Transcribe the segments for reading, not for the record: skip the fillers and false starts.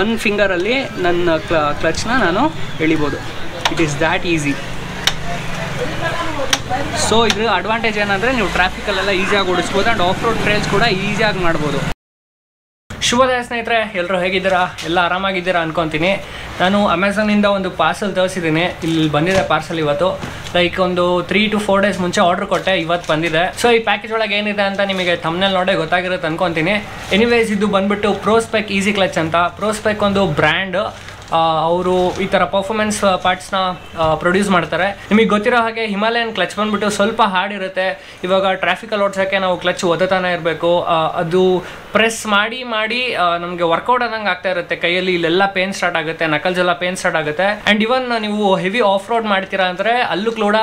1 ಫಿಂಗರಲ್ಲಿ ನನ್ನ ಕ್ಲಚ್ನ ನಾನು ಎಳಿಬೋದು. It is that easy. So ಇದ್ರ ಅಡ್ವಾಂಟೇಜ್ ಏನಂದರೆ ನೀವು ಟ್ರಾಫಿಕಲ್ಲೆಲ್ಲ ಈಸಿಯಾಗಿ ಓಡಿಸ್ಬೋದು ಆ್ಯಂಡ್ ಆಫ್ ರೋಡ್ ಟ್ರೈಲ್ಸ್ ಕೂಡ ಈಸಿಯಾಗಿ ಮಾಡ್ಬೋದು. ಶುಭೋದಯ ಸ್ನೇಹಿತರೆ, ಎಲ್ಲರೂ ಹೇಗಿದ್ದೀರಾ? ಎಲ್ಲ ಆರಾಮಾಗಿದ್ದೀರಾ ಅನ್ಕೊತೀನಿ. ನಾನು ಅಮೆಝಾನಿಂದ ಒಂದು ಪಾರ್ಸಲ್ ತರಿಸಿದ್ದೀನಿ. ಇಲ್ಲಿ ಬಂದಿದೆ ಪಾರ್ಸಲ್ ಇವತ್ತು. ಲೈಕ್ ಒಂದು 3 to 4 ಡೇಸ್ ಮುಂಚೆ ಆರ್ಡ್ರ್ ಕೊಟ್ಟೆ, ಇವತ್ತು ಬಂದಿದೆ. ಸೊ ಈ ಪ್ಯಾಕೇಜ್ ಒಳಗೆ ಏನಿದೆ ಅಂತ ನಿಮಗೆ ಥಂಬ್ನೇಲ್ ನೋಡೇ ಗೊತ್ತಾಗಿರುತ್ತೆ ಅನ್ಕೊತೀನಿ. ಎನಿವೇಸ್, ಇದು ಬಂದುಬಿಟ್ಟು ಪ್ರೋಸ್ಪೆಕ್ ಈಸಿ ಕ್ಲಚ್ ಅಂತ. ಪ್ರೋಸ್ಪೆಕ್ ಒಂದು ಬ್ರ್ಯಾಂಡ್. ಅವರು ಈ ಥರ ಪರ್ಫಾರ್ಮೆನ್ಸ್ ಪಾರ್ಟ್ಸ್ನ ಪ್ರೊಡ್ಯೂಸ್ ಮಾಡ್ತಾರೆ. ನಿಮಗೆ ಗೊತ್ತಿರೋ ಹಾಗೆ ಹಿಮಾಲಯನ್ ಕ್ಲಚ್ ಬಂದುಬಿಟ್ಟು ಸ್ವಲ್ಪ ಹಾರ್ಡ್ ಇರುತ್ತೆ. ಇವಾಗ ಟ್ರಾಫಿಕಲ್ಲಿ ಓಡಿಸೋಕ್ಕೆ ನಾವು ಕ್ಲಚ್ ಒತ್ತತಾನೆ ಇರಬೇಕು. ಅದು ಪ್ರೆಸ್ ಮಾಡಿ ನಮಗೆ ವರ್ಕೌಟ್ ಆದಂಗೆ ಆಗ್ತಾ ಇರುತ್ತೆ. ಕೈಯಲ್ಲಿ ಇಲ್ಲೆಲ್ಲ ಪೇನ್ ಸ್ಟಾರ್ಟ್ ಆಗುತ್ತೆ, ನಕಲ್ಸ್ ಎಲ್ಲ ಪೇನ್ ಸ್ಟಾರ್ಟ್ ಆಗುತ್ತೆ. ಆ್ಯಂಡ್ ಇವನ್ ನೀವು ಹೆವಿ ಆಫ್ ರೋಡ್ ಮಾಡ್ತೀರಾ ಅಂದರೆ ಅಲ್ಲೂ ಕೂಡ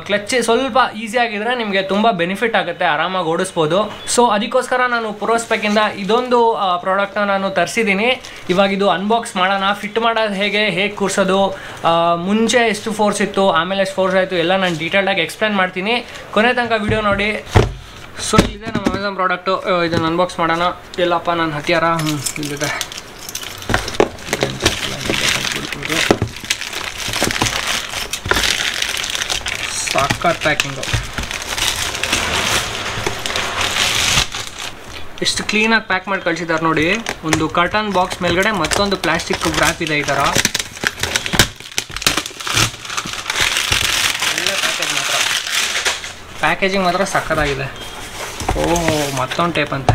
ಕ್ಲಚ್ ಸ್ವಲ್ಪ ಈಸಿಯಾಗಿದ್ದರೆ ನಿಮಗೆ ತುಂಬ ಬೆನಿಫಿಟ್ ಆಗುತ್ತೆ, ಆರಾಮಾಗಿ ಓಡಿಸ್ಬೋದು. ಸೊ ಅದಕ್ಕೋಸ್ಕರ ನಾನು ಪ್ರೋಸ್ಪೆಕ್ಕಿಂದ ಇದೊಂದು ಪ್ರಾಡಕ್ಟ್ನ ನಾನು ತರಿಸಿದ್ದೀನಿ. ಇವಾಗ ಇದು ಅನ್ಬಾಕ್ಸ್ ಮಾಡೋಣ. ಫಿಟ್ ಮಾಡೋದು ಹೇಗೆ ಕೂರಿಸೋದು, ಮುಂಚೆ ಎಷ್ಟು ಫೋರ್ಸ್ ಇತ್ತು, ಆಮೇಲೆ ಎಷ್ಟು ಫೋರ್ಸ್ ಆಯಿತು ಎಲ್ಲ ನಾನು ಡೀಟೇಲ್ಡಾಗಿ ಎಕ್ಸ್ಪ್ಲೇನ್ ಮಾಡ್ತೀನಿ. ಕೊನೆ ತನಕ ವಿಡಿಯೋ ನೋಡಿ. ಸೊ ಇಲ್ಲಿದೆ ನಮ್ಮ ಅಮೆಝಾನ್ ಪ್ರಾಡಕ್ಟು. ಇದನ್ನು ಅನ್ಬಾಕ್ಸ್ ಮಾಡೋಣ. ಎಲ್ಲಪ್ಪ ನನ್ನ ಹತ್ಯಾರ ಇಲ್ಲಿದೆ. ಸಾಕರ್ ಪ್ಯಾಕಿಂಗು, ಎಷ್ಟು ಕ್ಲೀನಾಗಿ ಪ್ಯಾಕ್ ಮಾಡಿ ಕಳಿಸಿದ್ದಾರೆ ನೋಡಿ. ಒಂದು ಕರ್ಟನ್ ಬಾಕ್ಸ್ ಮೇಲ್ಗಡೆ ಮತ್ತೊಂದು ಪ್ಲಾಸ್ಟಿಕ್ ವ್ರ್ಯಾಪ್ ಇದೆ ಈ ಥರ. ಒಳ್ಳೆ ಪ್ಯಾಕೇಜಿಂಗ್ ಮಾತ್ರ ಸಕ್ಕತ್ತಾಗಿದೆ. ಓಹೋ, ಮತ್ತೊಂದು ಟೇಪ್ ಅಂತೆ.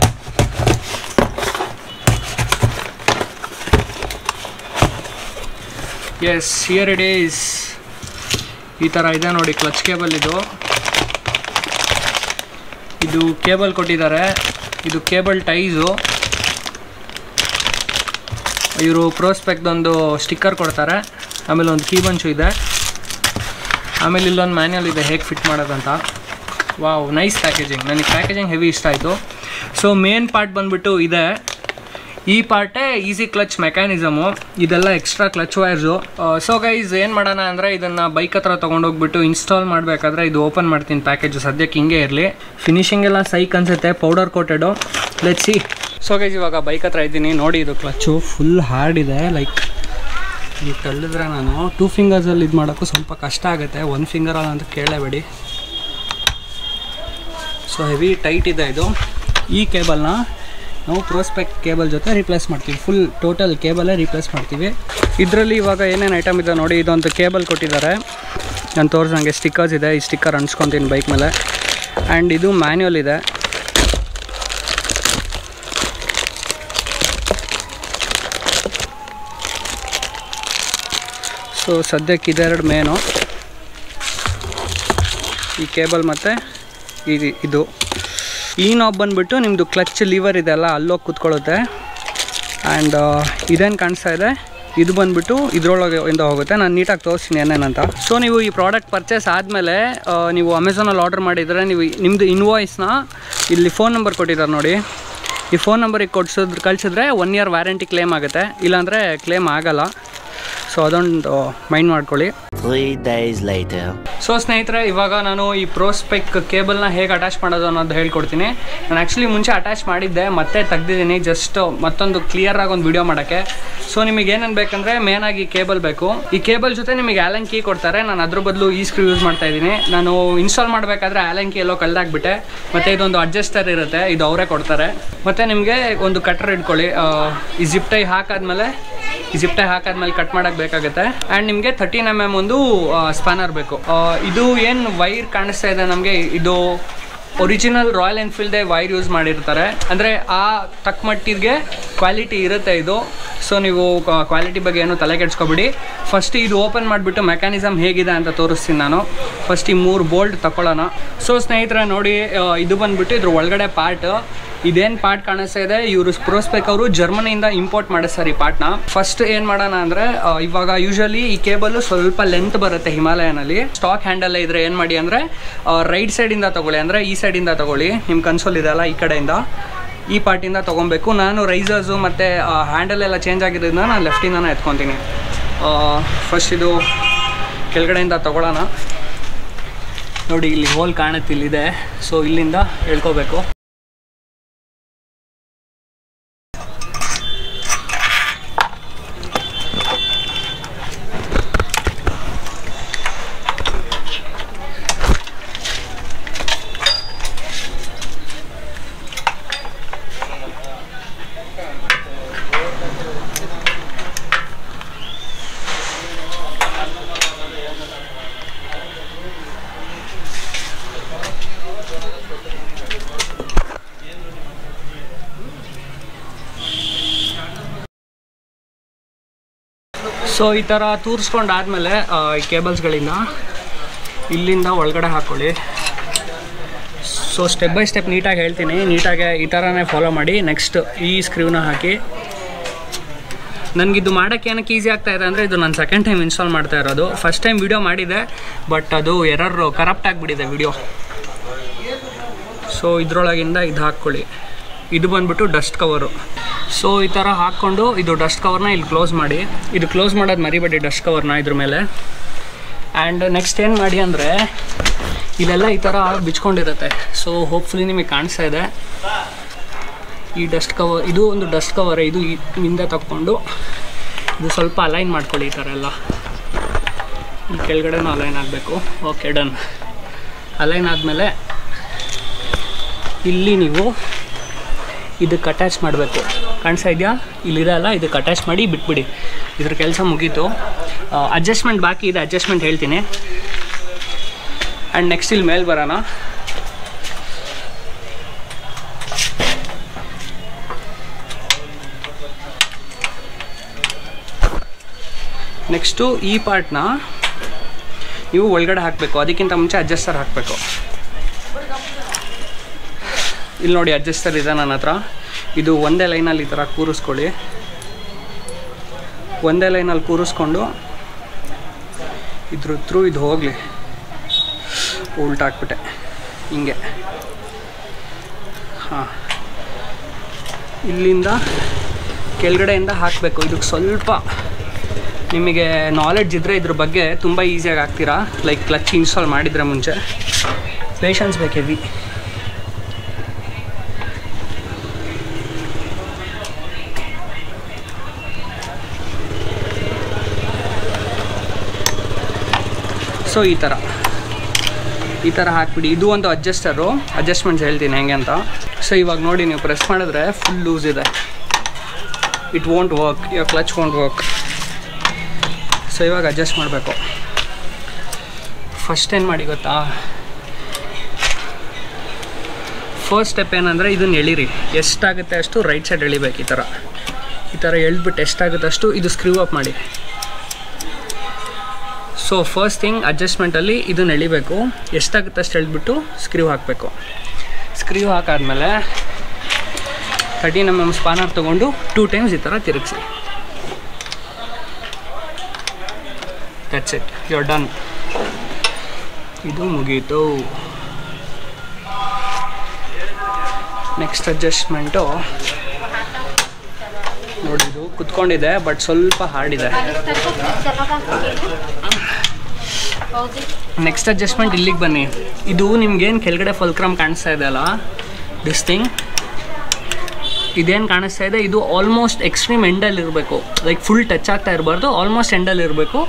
Yes, here it is. ಈ ಥರ ಇದೆ ನೋಡಿ ಕ್ಲಚ್ ಕೇಬಲ್. ಇದು ಕೇಬಲ್ ಕೊಟ್ಟಿದ್ದಾರೆ. ಇದು ಕೇಬಲ್ ಟೈಸು. ಇವರು ಪ್ರೋಸ್ಪೆಕ್ದೊಂದು ಸ್ಟಿಕ್ಕರ್ ಕೊಡ್ತಾರೆ. ಆಮೇಲೆ ಒಂದು ಕೀ ಬಂಚು ಇದೆ. ಆಮೇಲೆ ಇಲ್ಲೊಂದು ಮ್ಯಾನ್ಯಲ್ ಇದೆ ಹೇಗೆ ಫಿಟ್ ಮಾಡೋದಂತ. Wow, nice packaging. ನನಗೆ ಪ್ಯಾಕೇಜಿಂಗ್ ಹೆವಿ ಇಷ್ಟ ಆಯಿತು. ಸೊ ಮೇನ್ ಪಾರ್ಟ್ ಬಂದುಬಿಟ್ಟು ಇದೆ. ಈ ಪಾರ್ಟೇ ಈಸಿ ಕ್ಲಚ್ ಮೆಕ್ಯಾನಿಸಮು. ಇದೆಲ್ಲ extra clutch wires. So guys, ಏನು ಮಾಡೋಣ ಅಂದರೆ ಇದನ್ನು ಬೈಕ್ ಹತ್ರ ತೊಗೊಂಡೋಗ್ಬಿಟ್ಟು ಇನ್ಸ್ಟಾಲ್ ಮಾಡಬೇಕಾದ್ರೆ ಇದು ಓಪನ್ ಮಾಡ್ತೀನಿ ಪ್ಯಾಕೇಜು. ಸದ್ಯಕ್ಕೆ ಹಿಂಗೆ ಇರಲಿ. ಫಿನಿಶಿಂಗ್ ಎಲ್ಲ ಸೈಕ್ ಅನಿಸುತ್ತೆ, powder ಕೋಟೆಡು. Let's see. So guys, ಇವಾಗ ಬೈಕ್ ಹತ್ರ ಇದ್ದೀನಿ ನೋಡಿ. ಇದು ಕ್ಲಚ್ಚು ಫುಲ್ ಹಾರ್ಡ್ ಇದೆ. ಲೈಕ್ ಈಗ ತಳ್ಳಿದ್ರೆ ನಾನು 2 ಫಿಂಗರ್ಸಲ್ಲಿ ಇದು ಮಾಡೋಕ್ಕೂ ಸ್ವಲ್ಪ ಕಷ್ಟ ಆಗುತ್ತೆ. 1 ಫಿಂಗರಲ್ಲಿ ಅಂತ ಕೇಳಲೇಬೇಡಿ. ಸೊ ಹೆವಿ ಟೈಟ್ ಇದೆ ಇದು. ಈ ಕೇಬಲ್ನ ನಾವು ಪ್ರೋಸ್ಪೆಕ್ ಕೇಬಲ್ ಜೊತೆ ರಿಪ್ಲೇಸ್ ಮಾಡ್ತೀವಿ. ಫುಲ್ ಟೋಟಲ್ ಕೇಬಲೇ ರಿಪ್ಲೇಸ್ ಮಾಡ್ತೀವಿ. ಇದರಲ್ಲಿ ಇವಾಗ ಏನೇನು ಐಟಮ್ ಇದೆ ನೋಡಿ. ಇದೊಂದು ಕೇಬಲ್ ಕೊಟ್ಟಿದ್ದಾರೆ. ನಾನು ತೋರಿಸಂಗೆ ಸ್ಟಿಕ್ಕರ್ಸ್ ಇದೆ. ಈ ಸ್ಟಿಕ್ಕರ್ ಅಂಟಿಸ್ಕೊತೀನಿ ಬೈಕ್ ಮೇಲೆ. ಆ್ಯಂಡ್ ಇದು ಮ್ಯಾನ್ಯುವಲ್ ಇದೆ. ಸೊ ಸದ್ಯಕ್ಕೆ ಇದೆರಡು ಮೇನು, ಈ ಕೇಬಲ್ ಮತ್ತು ಇದು. ಈ ನಾಬ್ ಬಂದುಬಿಟ್ಟು ನಿಮ್ಮದು ಕ್ಲಚ್ ಲಿವರ್ ಇದೆ ಅಲ್ಲ, ಅಲ್ಲೋಗಿ ಕೂತ್ಕೊಳ್ಳುತ್ತೆ. ಆ್ಯಂಡ್ ಇದೇನು ಕಾಣಿಸ್ತಾ ಇದೆ, ಇದು ಬಂದುಬಿಟ್ಟು ಇದರೊಳಗೆ ಇಂದ ಹೋಗುತ್ತೆ. ನಾನು ನೀಟಾಗಿ ತೋರಿಸ್ತೀನಿ ಏನೇನಂತ. ಸೊ ನೀವು ಈ ಪ್ರಾಡಕ್ಟ್ ಪರ್ಚೇಸ್ ಆದಮೇಲೆ ನೀವು ಅಮೆಝಾನಲ್ಲಿ ಆರ್ಡರ್ ಮಾಡಿದರೆ ನೀವು ನಿಮ್ಮದು ಇನ್ವಾಯ್ಸ್ನ ಇಲ್ಲಿ ಫೋನ್ ನಂಬರ್ ಕೊಟ್ಟಿದ್ದಾರೆ ನೋಡಿ. ಈ ಫೋನ್ ನಂಬರಿಗೆ ಕಳಿಸಿದ್ರೆ 1 year ವ್ಯಾರಂಟಿ ಕ್ಲೇಮ್ ಆಗುತ್ತೆ. ಇಲ್ಲಾಂದರೆ ಕ್ಲೇಮ್ ಆಗಲ್ಲ. ಸೊ ಅದೊಂದು ಮೈಂಡ್ ಮಾಡ್ಕೊಳ್ಳಿ. 3 days later. ಸೊ ಸ್ನೇಹಿತರೆ, ಇವಾಗ ನಾನು ಈ ಪ್ರೋಸ್ಪೆಕ್ ಕೇಬಲ್ನ ಹೇಗೆ ಅಟ್ಯಾಚ್ ಮಾಡೋದು ಅನ್ನೋದು ಹೇಳ್ಕೊಡ್ತೀನಿ. ನಾನು ಆ್ಯಕ್ಚುಲಿ ಮುಂಚೆ ಅಟ್ಯಾಚ್ ಮಾಡಿದ್ದೆ, ಮತ್ತೆ ತೆಗ್ದಿದ್ದೀನಿ ಜಸ್ಟ್ ಮತ್ತೊಂದು ಕ್ಲಿಯರಾಗಿ ಒಂದು ವಿಡಿಯೋ ಮಾಡೋಕ್ಕೆ. ಸೊ ನಿಮಗೆ ಏನೇನು ಬೇಕಂದರೆ ಮೇನಾಗಿ ಕೇಬಲ್ ಬೇಕು. ಈ ಕೇಬಲ್ ಜೊತೆ ನಿಮಗೆ ಆ್ಯಲನ್ ಕೀ ಕೊಡ್ತಾರೆ. ನಾನು ಅದ್ರ ಬದಲು ಈ ಸ್ಕ್ರೂ ಯೂಸ್ ಮಾಡ್ತಾಯಿದ್ದೀನಿ. ನಾನು ಇನ್ಸ್ಟಾಲ್ ಮಾಡಬೇಕಾದ್ರೆ ಆ್ಯಲನ್ ಕೀ ಎಲ್ಲೋ ಕಳೆದಾಗ್ಬಿಟ್ಟೆ. ಮತ್ತು ಇದೊಂದು ಅಡ್ಜಸ್ಟರ್ ಇರುತ್ತೆ, ಇದು ಅವರೇ ಕೊಡ್ತಾರೆ. ಮತ್ತು ನಿಮಗೆ ಒಂದು ಕಟ್ರ್ ಇಟ್ಕೊಳ್ಳಿ. ಈ ಜಿಪ್ ಟೈ ಹಾಕಾದ್ಮೇಲೆ ಕಟ್ ಮಾಡೋಕ್ಕೆ ಬೇಕಾಗುತ್ತೆ. ಆ್ಯಂಡ್ ನಿಮಗೆ 13mm ಒಂದು ಸ್ಪ್ಯಾನರ್ ಬೇಕು. ಇದು ಏನು ವೈರ್ ಕಾಣಿಸ್ತಾ ಇದೆ ನಮಗೆ, ಇದು ಒರಿಜಿನಲ್ ರಾಯಲ್ ಎನ್ಫೀಲ್ಡೇ ವೈರ್ ಯೂಸ್ ಮಾಡಿರ್ತಾರೆ. ಅಂದರೆ ಆ ತಕ್ಕ ಮಟ್ಟಿಗೆ ಕ್ವಾಲಿಟಿ ಇರುತ್ತೆ ಇದು. ಸೊ ನೀವು ಕ್ವಾಲಿಟಿ ಬಗ್ಗೆ ಏನು ತಲೆ ಕೆಡಿಸ್ಕೊಬಿಡಿ. ಫಸ್ಟ್ ಇದು ಓಪನ್ ಮಾಡಿಬಿಟ್ಟು ಮೆಕ್ಯಾನಿಸಮ್ ಹೇಗಿದೆ ಅಂತ ತೋರಿಸ್ತೀನಿ ನಾನು. ಫಸ್ಟ್ ಈ 3 ಬೋಲ್ಟ್ ತಗೊಳ್ಳೋಣ. ಸೊ ಸ್ನೇಹಿತರೆ ನೋಡಿ, ಇದು ಬಂದುಬಿಟ್ಟು ಇದ್ರ ಒಳಗಡೆ ಪಾರ್ಟ್. ಇದೇನು ಪಾರ್ಟ್ ಕಾಣಿಸ್ತಾ ಇದೆ, ಇವರು ಪ್ರೋಸ್ಪೆಕ್ ಅವರು ಜರ್ಮನಿಯಿಂದ ಇಂಪೋರ್ಟ್ ಮಾಡಿಸ್ತಾರೆ ಈ ಪಾರ್ಟ್ನ. ಫಸ್ಟ್ ಏನು ಮಾಡೋಣ ಅಂದರೆ, ಇವಾಗ ಯೂಶಲಿ ಈ ಕೇಬಲ್ಲು ಸ್ವಲ್ಪ ಲೆಂತ್ ಬರುತ್ತೆ ಹಿಮಾಲಯನಲ್ಲಿ. ಸ್ಟಾಕ್ ಹ್ಯಾಂಡಲ್ ಇದ್ರೆ ಏನು ಮಾಡಿ ಅಂದರೆ ರೈಟ್ ಸೈಡಿಂದ ತೊಗೊಳ್ಳಿ, ಅಂದರೆ ಈ ಸೈಡಿಂದ ತೊಗೊಳ್ಳಿ. ನಿಮ್ಮ ಕನ್ಸೋಲ್ ಇದೆಯಲ್ಲ ಈ ಕಡೆಯಿಂದ, ಈ ಪಾರ್ಟಿಂದ ತೊಗೊಬೇಕು. ನಾನು ರೈಸರ್ಸು ಮತ್ತು ಹ್ಯಾಂಡಲ್ ಎಲ್ಲ ಚೇಂಜ್ ಆಗಿರೋದ್ರಿಂದ ನಾನು ಲೆಫ್ಟಿಂದನೇ ಎತ್ಕೊತೀನಿ. ಫಸ್ಟ್ ಇದು ಕೆಳಗಡೆಯಿಂದ ತೊಗೊಳ್ಳೋಣ. ನೋಡಿ ಇಲ್ಲಿ ಹೋಲ್ ಕಾಣುತ್ತೆ, ಇಲ್ಲಿದೆ. ಸೊ ಇಲ್ಲಿಂದ ಹೇಳ್ಕೋಬೇಕು. ಸೊ ಈ ಥರ ತೂರಿಸ್ಕೊಂಡಾದ್ಮೇಲೆ ಈ ಕೇಬಲ್ಸ್ಗಳಿಂದ ಇಲ್ಲಿಂದ ಒಳಗಡೆ ಹಾಕ್ಕೊಳ್ಳಿ. ಸೊ ಸ್ಟೆಪ್ ಬೈ ಸ್ಟೆಪ್ ನೀಟಾಗಿ ಹೇಳ್ತೀನಿ, ನೀಟಾಗಿ ಈ ಥರನೇ ಫಾಲೋ ಮಾಡಿ. ನೆಕ್ಸ್ಟ್ ಈ ಸ್ಕ್ರೀವ್ನ ಹಾಕಿ. ನನಗಿದು ಮಾಡೋಕ್ಕೆ ಏನಕ್ಕೆ ಈಸಿ ಆಗ್ತಾ ಇದೆ ಅಂದರೆ ಇದು ನಾನು ಸೆಕೆಂಡ್ ಟೈಮ್ ಇನ್ಸ್ಟಾಲ್ ಮಾಡ್ತಾ ಇರೋದು. ಫಸ್ಟ್ ಟೈಮ್ ವಿಡಿಯೋ ಮಾಡಿದೆ, ಬಟ್ ಅದು ಕರಪ್ಟ್ ಆಗಿಬಿಟ್ಟಿದೆ ವಿಡಿಯೋ. ಸೊ ಇದರೊಳಗಿಂದ ಇದು ಹಾಕ್ಕೊಳ್ಳಿ. ಇದು ಬಂದ್ಬಿಟ್ಟು ಡಸ್ಟ್ ಕವರು. ಸೊ ಈ ಥರ ಹಾಕ್ಕೊಂಡು ಇದು ಡಸ್ಟ್ ಕವರ್ನ ಇಲ್ಲಿ ಕ್ಲೋಸ್ ಮಾಡಿ. ಇದು ಕ್ಲೋಸ್ ಮಾಡೋದು ಮರಿಬೇಡಿ ಡಸ್ಟ್ ಕವರ್ನ ಇದ್ರ ಮೇಲೆ. ಆ್ಯಂಡ್ ನೆಕ್ಸ್ಟ್ ಏನು ಮಾಡಿ ಅಂದರೆ ಇಲ್ಲೆಲ್ಲ ಈ ಥರ ಬಿಚ್ಕೊಂಡಿರುತ್ತೆ. ಸೊ ಹೋಪ್ಫುಲಿ ನಿಮಗೆ ಕಾಣಿಸ್ತಾ ಇದೆ ಈ ಡಸ್ಟ್ ಕವರ್. ಇದು ಒಂದು ಡಸ್ಟ್ ಕವರ್. ಇದು ಹಿಂದೆ ತಕ್ಕೊಂಡು ಇದು ಸ್ವಲ್ಪ ಅಲೈನ್ ಮಾಡ್ಕೊಳ್ಳಿ. ಈ ಥರ ಎಲ್ಲ ಈ ಕೆಳಗಡೆನೂ ಅಲೈನ್ ಆಗಬೇಕು. Okay, done. ಅಲೈನ್ ಆದಮೇಲೆ ಇಲ್ಲಿ ನೀವು ಇದಕ್ಕೆ ಅಟ್ಯಾಚ್ ಮಾಡಬೇಕು. ಕಾಣಿಸ್ತಾ ಇದೆಯಾ? ಇಲ್ಲಿರಲ್ಲ, ಇದಕ್ಕೆ ಅಟ್ಯಾಚ್ ಮಾಡಿ ಬಿಟ್ಬಿಡಿ. ಇದ್ರ ಕೆಲಸ ಮುಗೀತು. ಅಡ್ಜಸ್ಟ್ಮೆಂಟ್ ಬಾಕಿ ಇದೆ, ಅಡ್ಜಸ್ಟ್ಮೆಂಟ್ ಹೇಳ್ತೀನಿ. ಆ್ಯಂಡ್ ನೆಕ್ಸ್ಟ್ ಇಲ್ಲಿ ಮೇಲೆ ಬರೋಣ. ನೆಕ್ಸ್ಟು ಈ ಪಾರ್ಟ್ನ ನೀವು ಒಳಗಡೆ ಹಾಕಬೇಕು. ಅದಕ್ಕಿಂತ ಮುಂಚೆ ಅಡ್ಜಸ್ಟರ್ ಹಾಕಬೇಕು. ಇಲ್ಲಿ ನೋಡಿ ಅಡ್ಜಸ್ಟರ್ ಇದೆ ನನ್ನ ಹತ್ರ. ಇದು ಒಂದೇ ಲೈನಲ್ಲಿ ಈ ಥರ ಕೂರಿಸ್ಕೊಳ್ಳಿ. ಒಂದೇ ಲೈನಲ್ಲಿ ಕೂರಿಸ್ಕೊಂಡು ಇದ್ರ ಥ್ರೂ ಇದು ಹೋಗಲಿ. ಉಲ್ಟಾ ಹಾಕ್ಬಿಟ್ಟೆ ಹಿಂಗೆ. ಹಾಂ, ಇಲ್ಲಿಂದ ಕೆಳಗಡೆಯಿಂದ ಹಾಕಬೇಕು. ಇದಕ್ಕೆ ಸ್ವಲ್ಪ ನಿಮಗೆ ನಾಲೆಡ್ಜ್ ಇದ್ದರೆ ಇದ್ರ ಬಗ್ಗೆ ತುಂಬ ಈಸಿಯಾಗಿ ಆಗ್ತೀರಾ. ಲೈಕ್ ಕ್ಲಚ್ ಇನ್ಸ್ಟಾಲ್ ಮಾಡಿದರೆ ಮುಂಚೆ ಪೇಷನ್ಸ್ ಬೇಕು ಹೆವಿ. ಸೊ ಈ ಥರ ಹಾಕ್ಬಿಡಿ. ಇದು ಒಂದು ಅಡ್ಜಸ್ಟ್ಮೆಂಟ್ಸ್ ಹೇಳ್ತೀನಿ ಹೆಂಗೆ ಅಂತ. ಸೊ ಇವಾಗ ನೋಡಿ, ನೀವು ಪ್ರೆಸ್ ಮಾಡಿದ್ರೆ ಫುಲ್ ಲೂಸ್ ಇದೆ. It won't work, your clutch won't work. So ಇವಾಗ ಅಡ್ಜಸ್ಟ್ ಮಾಡಬೇಕು. ಫಸ್ಟ್ ಏನು ಮಾಡಿ ಗೊತ್ತಾ, ಫಸ್ಟ್ ಸ್ಟೆಪ್ ಏನಂದರೆ ಇದನ್ನು ಎಳೀರಿ. ಎಷ್ಟಾಗುತ್ತೆ ಅಷ್ಟು ರೈಟ್ ಸೈಡ್ ಎಳಿಬೇಕು. ಈ ಥರ ಎಳ್ಬಿಟ್ಟು ಎಷ್ಟಾಗುತ್ತೆ ಅಷ್ಟು ಇದು ಸ್ಕ್ರೀವ್ ಅಪ್ ಮಾಡಿ. ಸೊ ಫಸ್ಟ್ ಥಿಂಗ್ ಅಡ್ಜಸ್ಟ್ಮೆಂಟಲ್ಲಿ ಇದನ್ನು ಎಳಿಬೇಕು. ಎಷ್ಟಾಗುತ್ತೆ ಅಷ್ಟು ಎಳ್ಬಿಟ್ಟು ಸ್ಕ್ರೀವ್ ಹಾಕಬೇಕು. ಸ್ಕ್ರೀವ್ ಹಾಕಾದ್ಮೇಲೆ 13mm ಸ್ಪಾನರ್ ತೊಗೊಂಡು 2 ಟೈಮ್ಸ್ ಈ ಥರ ತಿರುಗಿಸಿ. That's it, you are done. ಇದು ಮುಗೀತು. ನೆಕ್ಸ್ಟ್ ಅಡ್ಜಸ್ಟ್ಮೆಂಟು ನೋಡಿ, ಇದು ಕುತ್ಕೊಂಡಿದೆ ಬಟ್ ಸ್ವಲ್ಪ ಹಾರ್ಡ್ ಇದೆ. ನೆಕ್ಸ್ಟ್ ಅಡ್ಜಸ್ಟ್ಮೆಂಟ್ ಇಲ್ಲಿಗೆ ಬನ್ನಿ. ಇದು ನಿಮ್ಗೇನು ಕೆಳಗಡೆ ಫಲ್ಕ್ರಮ್ ಕಾಣಿಸ್ತಾ ಇದೆ ಅಲ್ಲ, ದಿಸ್ ಥಿಂಗ್, ಇದೇನು ಕಾಣಿಸ್ತಾ ಇದೆ ಇದು ಆಲ್ಮೋಸ್ಟ್ ಎಕ್ಸ್ಟ್ರೀಮ್ ಎಂಡಲ್ಲಿ ಇರಬೇಕು. ಲೈಕ್ ಫುಲ್ ಟಚ್ ಆಗ್ತಾ ಇರಬಾರ್ದು, ಆಲ್ಮೋಸ್ಟ್ ಎಂಡಲ್ಲಿ ಇರಬೇಕು.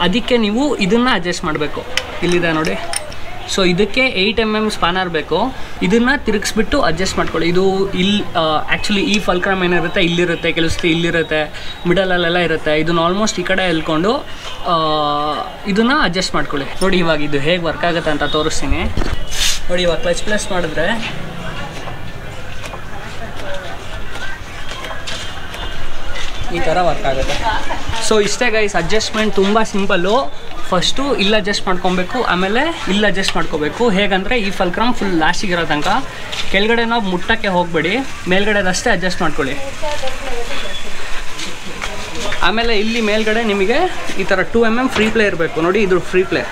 ಅದಕ್ಕೆ ನೀವು ಇದನ್ನು ಅಡ್ಜಸ್ಟ್ ಮಾಡಬೇಕು. ಇಲ್ಲಿದೆ ನೋಡಿ. ಸೊ ಇದಕ್ಕೆ 8mm ಸ್ಪಾನರ್ ಬೇಕು. ಇದನ್ನು ತಿರುಗಿಸ್ಬಿಟ್ಟು ಅಡ್ಜಸ್ಟ್ ಮಾಡ್ಕೊಳ್ಳಿ. ಇದು ಇಲ್ಲಿ ಆ್ಯಕ್ಚುಲಿ ಈ ಫಲ್ಕ್ರಮ್ ಏನಿರುತ್ತೆ ಇಲ್ಲಿರುತ್ತೆ, ಕೆಲಸಕ್ಕೆ ಇಲ್ಲಿರುತ್ತೆ, ಮಿಡಲಲ್ಲೆಲ್ಲ ಇರುತ್ತೆ. ಇದನ್ನು ಆಲ್ಮೋಸ್ಟ್ ಈ ಕಡೆ ಎಳ್ಕೊಂಡು ಇದನ್ನು ಅಡ್ಜಸ್ಟ್ ಮಾಡ್ಕೊಳ್ಳಿ. ನೋಡಿ ಇವಾಗ ಇದು ಹೇಗೆ ವರ್ಕ್ ಆಗುತ್ತೆ ಅಂತ ತೋರಿಸ್ತೀನಿ. ನೋಡಿ ಇವಾಗ ಕ್ಲಚ್ ಪ್ರೆಸ್ ಮಾಡಿದ್ರೆ ಈ ಥರ ವರ್ಕ್ ಆಗುತ್ತೆ. ಸೊ ಇಷ್ಟೇ ಗೈಸ್, ಅಡ್ಜಸ್ಟ್ಮೆಂಟ್ ತುಂಬ ಸಿಂಪಲ್ಲು. ಫಸ್ಟು ಇಲ್ಲಿ ಅಡ್ಜಸ್ಟ್ ಮಾಡ್ಕೊಬೇಕು, ಆಮೇಲೆ ಇಲ್ಲಿ ಅಡ್ಜಸ್ಟ್ ಮಾಡ್ಕೋಬೇಕು. ಹೇಗಂದರೆ ಈ ಫಲ್ಕ್ರಮ್ ಫುಲ್ ಲಾಸ್ಟಿಗಿರೋ ತನಕ ಕೆಳಗಡೆ ನಾವು ಮುಟ್ಟಕ್ಕೆ ಹೋಗಬೇಡಿ, ಮೇಲ್ಗಡೆದಷ್ಟೇ ಅಡ್ಜಸ್ಟ್ ಮಾಡ್ಕೊಳ್ಳಿ. ಆಮೇಲೆ ಇಲ್ಲಿ ಮೇಲ್ಗಡೆ ನಿಮಗೆ ಈ ಥರ 2mm ಫ್ರೀ ಪ್ಲೇ ಇರಬೇಕು. ನೋಡಿ ಇದು ಫ್ರೀ ಪ್ಲೇ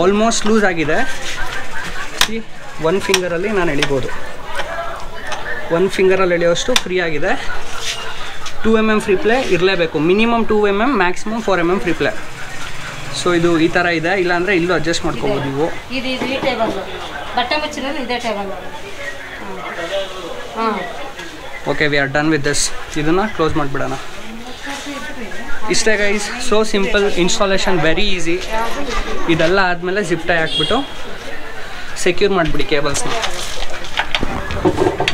ಆಲ್ಮೋಸ್ಟ್ ಲೂಸ್ ಆಗಿದೆ. ಒಂದು ಫಿಂಗರಲ್ಲಿ ನಾನು ಎಳಿಬೋದು. ಒಂದು ಫಿಂಗರಲ್ಲಿ ಎಳೆಯೋಷ್ಟು ಫ್ರೀ ಆಗಿದೆ. 2mm ಫ್ರೀ ಪ್ಲೇ ಇರಲೇಬೇಕು. Minimum 2mm, maximum 4mm free play. So ಇದು ಈ ಥರ ಇದೆ. ಇಲ್ಲಾಂದರೆ ಇಲ್ಲೂ ಅಡ್ಜಸ್ಟ್ ಮಾಡ್ಕೋಬೋದು ನೀವು. Okay, we are done with this. ಇದನ್ನು ಕ್ಲೋಸ್ ಮಾಡಿಬಿಡೋಣ. ಇಷ್ಟೇ guys, so simple installation, very easy. ಇದೆಲ್ಲ ಆದಮೇಲೆ ಜಿಪ್ ಟೈ ಹಾಕ್ಬಿಟ್ಟು ಸೆಕ್ಯೂರ್ ಮಾಡಿಬಿಡಿ ಕೇಬಲ್ಸ್ನ.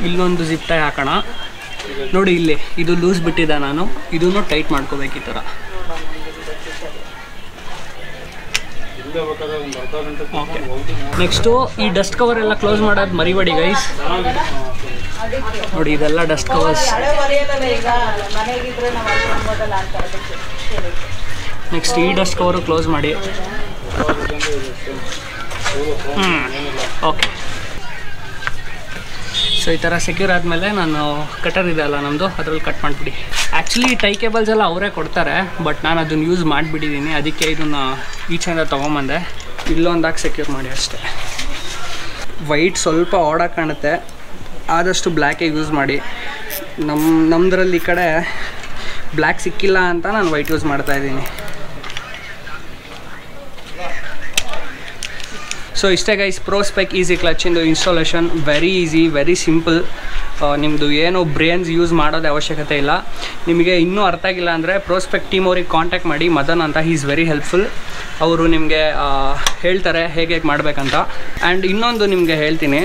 ಇಲ್ಲೊಂದು ಜಿಪ್ ಟೈ ಹಾಕೋಣ. ನೋಡಿ ಇಲ್ಲಿ ಇದು ಲೂಸ್ ಬಿಟ್ಟಿದೆ, ನಾನು ಇದನ್ನು ಟೈಟ್ ಮಾಡ್ಕೋಬೇಕು ಈ ಥರ. ಓಕೆ, ನೆಕ್ಸ್ಟು ಈ ಡಸ್ಟ್ ಕವರ್ ಎಲ್ಲ ಕ್ಲೋಸ್ ಮಾಡೋದು ಮರಿಬೇಡಿ ಗೈಸ್. ನೋಡಿ ಇದೆಲ್ಲ ಡಸ್ಟ್ ಕವರ್ಸ್. ನೆಕ್ಸ್ಟ್ ಈ ಡಸ್ಟ್ ಕವರು ಕ್ಲೋಸ್ ಮಾಡಿ. ಓಕೆ, ಸೊ ಈ ಥರ ಸೆಕ್ಯೂರ್ ಆದಮೇಲೆ ನಾನು ಕಟರ್ ಇದೆ ಅಲ್ಲ ನಮ್ಮದು, ಅದರಲ್ಲಿ ಕಟ್ ಮಾಡಿಬಿಡಿ. ಆ್ಯಕ್ಚುಲಿ ಟೈ ಕೇಬಲ್ಸ್ ಎಲ್ಲ ಅವರೇ ಕೊಡ್ತಾರೆ, ಬಟ್ ನಾನು ಅದನ್ನು ಯೂಸ್ ಮಾಡಿಬಿಟ್ಟಿದ್ದೀನಿ, ಅದಕ್ಕೆ ಇದನ್ನು ಈಚೆಯಿಂದ ತೊಗೊಂಬಂದೆ. ಇಲ್ಲೊಂದಾಗಿ ಸೆಕ್ಯೂರ್ ಮಾಡಿ ಅಷ್ಟೇ. ವೈಟ್ ಸ್ವಲ್ಪ ಆಡಾಗಿ ಕಾಣುತ್ತೆ, ಆದಷ್ಟು ಬ್ಲ್ಯಾಕೇ ಯೂಸ್ ಮಾಡಿ. ನಮ್ಮದ್ರಲ್ಲಿ ಈ ಕಡೆ ಬ್ಲ್ಯಾಕ್ ಸಿಕ್ಕಿಲ್ಲ ಅಂತ ನಾನು ವೈಟ್ ಯೂಸ್ ಮಾಡ್ತಾಯಿದ್ದೀನಿ. ಸೊ ಇಷ್ಟೇ ಗೈಸ್, ಪ್ರೋಸ್ಪೆಕ್ ಈಸಿ ಕ್ಲಚ್ಚಿಂದು installation. Very easy, very simple. ನಿಮ್ಮದು ಏನು ಬ್ರೇನ್ಸ್ ಯೂಸ್ ಮಾಡೋದೇ ಅವಶ್ಯಕತೆ ಇಲ್ಲ. ನಿಮಗೆ ಇನ್ನೂ ಅರ್ಥ ಆಗಿಲ್ಲ ಅಂದರೆ ಪ್ರೋಸ್ಪೆಕ್ ಟೀಮ್ ಅವ್ರಿಗೆ ಕಾಂಟ್ಯಾಕ್ಟ್ ಮಾಡಿ, ಮದನ್ ಅಂತ. He is very helpful. ಅವರು ನಿಮಗೆ ಹೇಳ್ತಾರೆ ಹೇಗೆ ಮಾಡಬೇಕಂತ. ಆ್ಯಂಡ್ ಇನ್ನೊಂದು ನಿಮಗೆ ಹೇಳ್ತೀನಿ,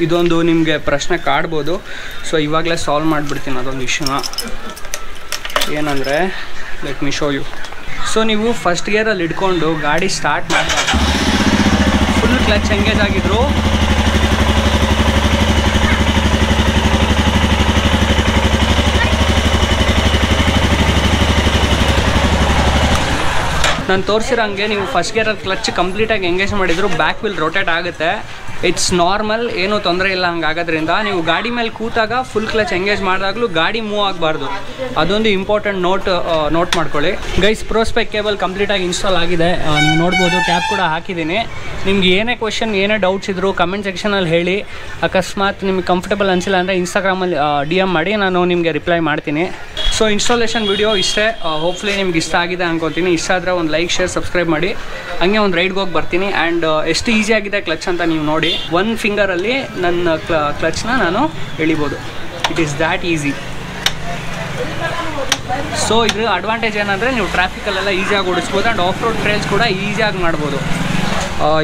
ಇದೊಂದು ನಿಮಗೆ ಪ್ರಶ್ನೆ ಕಾಡ್ಬೋದು. ಸೊ ಇವಾಗಲೇ ಸಾಲ್ವ್ ಮಾಡಿಬಿಡ್ತೀನಿ ಅದೊಂದು ಇಶ್ಯೂನ. ಏನಂದರೆ, let me show you. So ನೀವು ಫಸ್ಟ್ ಗೇರಲ್ಲಿ ಇಟ್ಕೊಂಡು ಗಾಡಿ ಸ್ಟಾರ್ಟ್ ಮಾಡಿದಾಗ ಫುಲ್ ಕ್ಲಚ್ ಎಂಗೇಜ್ ಆಗಿದ್ರು ನಾನು ತೋರಿಸಿರೋ ಹಂಗೆ ನೀವು ಫಸ್ಟ್ ಗೇರಲ್ಲಿ ಕ್ಲಚ್ ಕಂಪ್ಲೀಟಾಗಿ ಎಂಗೇಜ್ ಮಾಡಿದ್ರು ಬ್ಯಾಕ್ ವೀಲ್ ರೊಟೇಟ್ ಆಗುತ್ತೆ. ಇಟ್ಸ್ ನಾರ್ಮಲ್, ಏನೂ ತೊಂದರೆ ಇಲ್ಲ ಹಂಗಾಗೋದ್ರಿಂದ. ನೀವು ಗಾಡಿ ಮೇಲೆ ಕೂತಾಗ ಫುಲ್ ಕ್ಲಚ್ ಎಂಗೇಜ್ ಮಾಡಿದಾಗಲೂ ಗಾಡಿ ಮೂವ್ ಆಗಬಾರ್ದು. ಅದೊಂದು ಇಂಪಾರ್ಟೆಂಟ್ ನೋಟ್ ಮಾಡ್ಕೊಳ್ಳಿ ಗೈಸ್. ಪ್ರೋಸ್ಪೆಕ್ ಕೇಬಲ್ ಕಂಪ್ಲೀಟಾಗಿ ಇನ್ಸ್ಟಾಲ್ ಆಗಿದೆ, ನೀವು ನೋಡ್ಬೋದು. ಕ್ಯಾಪ್ ಕೂಡ ಹಾಕಿದ್ದೀನಿ. ನಿಮ್ಗೆ ಏನೇ ಕ್ವೆಶನ್, ಏನೇ ಡೌಟ್ಸ್ ಇದ್ದರೂ ಕಮೆಂಟ್ ಸೆಕ್ಷನಲ್ಲಿ ಹೇಳಿ. ಅಕಸ್ಮಾತ್ ನಿಮ್ಗೆ ಕಂಫರ್ಟಬಲ್ ಅನಿಸಿಲ್ಲ ಅಂದರೆ ಇನ್ಸ್ಟಾಗ್ರಾಮಲ್ಲಿ DM ಮಾಡಿ, ನಾನು ನಿಮಗೆ ರಿಪ್ಲೈ ಮಾಡ್ತೀನಿ. ಸೊ ಇನ್ಸ್ಟಾಲೇಷನ್ ವಿಡಿಯೋ ಇಷ್ಟೇ. ಹೋಪ್ಫುಲಿ ನಿಮ್ಗೆ ಇಷ್ಟ ಆಗಿದೆ ಅನ್ಕೊತೀನಿ. ಇಷ್ಟ ಆದರೆ ಒಂದು ಲೈಕ್, ಶೇರ್, ಸಬ್ಸ್ಕ್ರೈಬ್ ಮಾಡಿ. ಹಂಗೆ ಒಂದು ರೈಡ್ಗೆ ಹೋಗಿ ಬರ್ತೀನಿ. ಆ್ಯಂಡ್ ಎಷ್ಟು ಈಸಿಯಾಗಿದೆ ಕ್ಲಚ್ ಅಂತ ನೀವು ನೋಡಿ. ಒಂದು ಫಿಂಗರಲ್ಲಿ ನನ್ನ ಕ್ಲಚ್ನ ನಾನು ಎಳಿಬೋದು. It is that easy. So ಇದ್ರ ಅಡ್ವಾಂಟೇಜ್ ಏನಂದರೆ ನೀವು ಟ್ರಾಫಿಕಲ್ಲೆಲ್ಲ ಈಸಿಯಾಗಿ ಓಡಿಸ್ಬೋದು. ಆ್ಯಂಡ್ ಆಫ್ ರೋಡ್ ಟ್ರೈಲ್ಸ್ ಕೂಡ ಈಸಿಯಾಗಿ ಮಾಡ್ಬೋದು.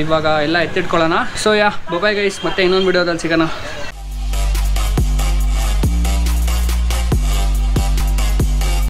ಇವಾಗ ಎಲ್ಲ ಎತ್ತಿಟ್ಕೊಳ್ಳೋಣ. ಸೊ ಬಾಯ್ ಗೈಸ್, ಮತ್ತೆ ಇನ್ನೊಂದು ವಿಡಿಯೋದಲ್ಲಿ ಸಿಗೋಣ.